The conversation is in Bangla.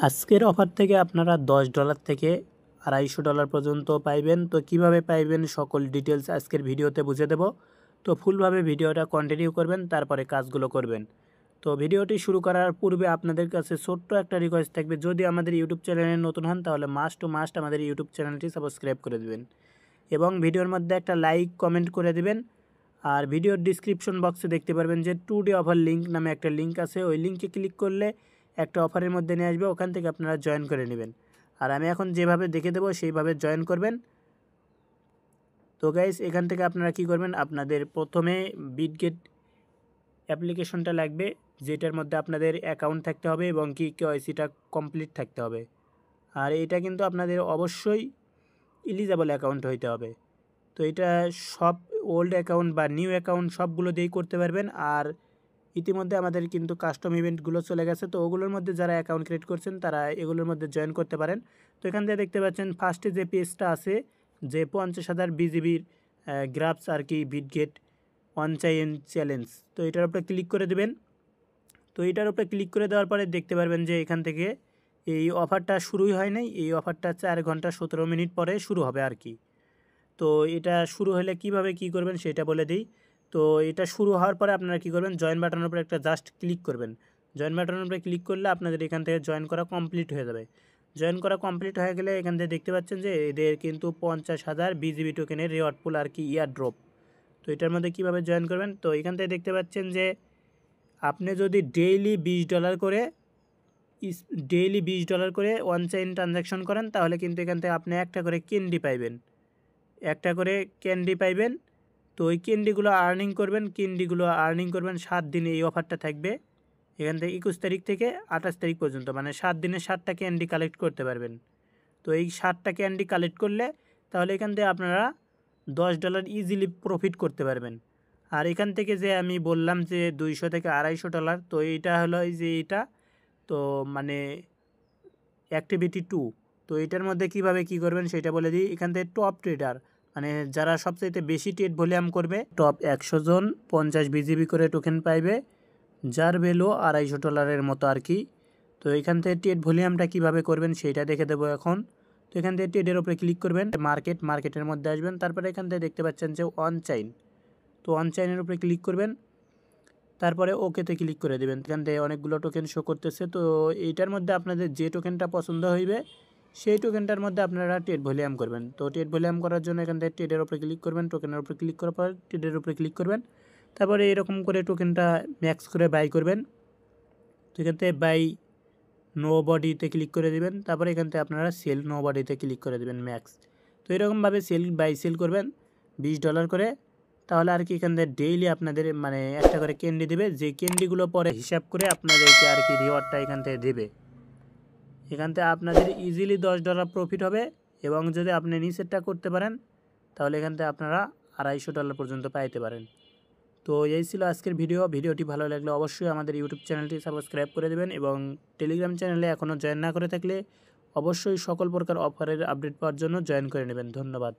আজকের অফার থেকে আপনারা $10 থেকে $250 পর্যন্ত পাইবেন। তো কিভাবে পাইবেন সকল ডিটেলস আজকের ভিডিওতে বুঝিয়ে দেব। তো ফুলভাবে ভিডিওটা কন্টিনিউ করবেন, তারপরে কাজগুলো করবেন। তো ভিডিওটি শুরু করার পূর্বে আপনাদের কাছে ছোট্ট একটা রিকোয়েস্ট থাকবে, যদি আমাদের ইউটিউব চ্যানেলে নতুন হন তাহলে মাস্ট আমাদের ইউটিউব চ্যানেলটি সাবস্ক্রাইব করে দেবেন এবং ভিডিওর মধ্যে একটা লাইক কমেন্ট করে দিবেন। আর ভিডিওর ডিসক্রিপশন বক্সে দেখতে পারবেন যে 2 ডে অফার লিঙ্ক নামে একটা লিঙ্ক আছে। ওই লিঙ্কে ক্লিক করলে একটা অফারের মধ্যে নিয়ে আসবে, ওখান থেকে আপনারা জয়েন করে নেবেন। আর আমি এখন যেভাবে দেখে দেবো সেইভাবে জয়েন করবেন। তো গাইস, এখান থেকে আপনারা কি করবেন, আপনাদের প্রথমে বিটগেট অ্যাপ্লিকেশনটা লাগবে, যেটার মধ্যে আপনাদের অ্যাকাউন্ট থাকতে হবে এবং কি কেওয়াইসিটা কমপ্লিট থাকতে হবে। আর এটা কিন্তু আপনাদের অবশ্যই এলিজিবল অ্যাকাউন্ট হইতে হবে। তো এটা সব ওল্ড অ্যাকাউন্ট বা নিউ অ্যাকাউন্ট সবগুলো দিয়েই করতে পারবেন। আর ইতিমধ্যে আমাদের কিন্তু কাস্টম ইভেন্টগুলো চলে গেছে, তো ওগুলোর মধ্যে যারা অ্যাকাউন্ট ক্রিয়েট করছেন তারা এগুলোর মধ্যে জয়েন করতে পারেন। তো এখান থেকে দেখতে পাচ্ছেন ফার্স্টে যে পেজটা আছে, যে 50,000 বিজিবির গ্রাফস আর কি বিটগেট ওয়ান চাইন চ্যালেঞ্জ, তো এটার উপরে ক্লিক করে দেবেন। তো এটার উপরে ক্লিক করে দেওয়ার পরে দেখতে পারবেন যে এখান থেকে এই অফারটা শুরুই হয় নাই, এই অফারটা 4 ঘন্টা 17 মিনিট পরে শুরু হবে আর কি। তো এটা শুরু হলে কিভাবে কি করবেন সেটা বলে দিই। তো এটা শুরু হওয়ার পরে আপনারা কি করবেন, জয়েন বাটনের উপরে একটা জাস্ট ক্লিক করবেন। জয়েন বাটনের উপরে ক্লিক করলে আপনাদের এখান থেকে জয়েন করা কমপ্লিট হয়ে যাবে। জয়েন করা কমপ্লিট হয়ে গেলে এখান থেকে দেখতে পাচ্ছেন যে এদের কিন্তু 50,000 বিজিবি টোকেনের রিওয়ার্ড পুল আর কি ইয়ার ড্রপ। তো এটার মধ্যে কীভাবে জয়েন করবেন, তো এখান থেকে দেখতে পাচ্ছেন যে আপনি যদি ডেইলি $20 করে ওয়ান চাইন ট্রানজ্যাকশন করেন, তাহলে কিন্তু এখান থেকে আপনি একটা করে ক্যান্ডি পাইবেন, একটা করে ক্যান্ডি পাইবেন। তো ওই ক্যান্ডিগুলো আর্নিং করবেন 7 দিনে এই অফারটা থাকবে। এখান থেকে 21 তারিখ থেকে 28 তারিখ পর্যন্ত, মানে 7 দিনে 7টা ক্যান্ডি কালেক্ট করতে পারবেন। তো এই 7টা ক্যান্ডি কালেক্ট করলে তাহলে এখান থেকে আপনারা $10 ইজিলি প্রফিট করতে পারবেন। আর এখান থেকে যে আমি বললাম যে 200 থেকে $250, তো এইটা হলো এই যে এইটা, তো মানে অ্যাক্টিভিটি 2। তো এটার মধ্যে কিভাবে কি করবেন সেটা বলে দিই। এখান থেকে টপ ট্রেডার, মানে যারা সবচাইতে বেশি ট্রেড ভলিউম করবে, টপ 100 জন 50 বিজিবি করে টোকেন পাইবে, যার ভ্যালু $250 মতো আর কি। তো এখান থেকে ট্রেড ভলিউমটা কীভাবে করবেন সেইটা দেখে দেবো এখন। তো এখান থেকে ট্রেডের উপরে ক্লিক করবেন, মার্কেটের মধ্যে আসবেন, তারপরে এখান থেকে দেখতে পাচ্ছেন যে অন চাইন, তো অন চাইনের উপরে ক্লিক করবেন, তারপরে ওকেতে ক্লিক করে দেবেন। এখান থেকে অনেকগুলো টোকেন শো করতেছে, তো এইটার মধ্যে আপনাদের যে টোকেনটা পছন্দ হইবে সেই টোকেনটার মধ্যে আপনারা ট্রেড ভলিউম করবেন। তো ট্রেড ভলিউম করার জন্য এখান থেকে ট্রেডের উপরে ক্লিক করবেন, টোকেনের উপরে ক্লিক করার পর ট্রেডের উপরে ক্লিক করবেন, তারপরে এরকম করে টোকেনটা ম্যাক্স করে বাই করবেন। তো এখান থেকে বাই নো বডিতে ক্লিক করে দেবেন, তারপরে এখান থেকে আপনারা সেল নো বডিতে ক্লিক করে দেবেন ম্যাক্স। তো এরকমভাবে সেল করবেন $20 করে, তাহলে আর কি এখান থেকে ডেইলি আপনাদের মানে একটা করে ক্যান্ডি দেবে, যে ক্যান্ডিগুলো পরে হিসাব করে আপনাদেরকে আর কি রিওয়ার্ডটা এখান থেকে দেবে। এখান থেকে আপনাদের ইজিলি $10 প্রফিট হবে, এবং যদি আপনি নিচেরটা করতে পারেন তাহলে এখান থেকে আপনারা $250 পর্যন্ত পাইতে পারেন। তো এই ছিল আজকের ভিডিওটি ভালো লাগলে অবশ্যই আমাদের ইউটিউব চ্যানেলটি সাবস্ক্রাইব করে দেবেন, এবং টেলিগ্রাম চ্যানেলে এখনও জয়েন না করে থাকলে অবশ্যই সকল প্রকার অফারের আপডেট পাওয়ার জন্য জয়েন করে নেবেন। ধন্যবাদ।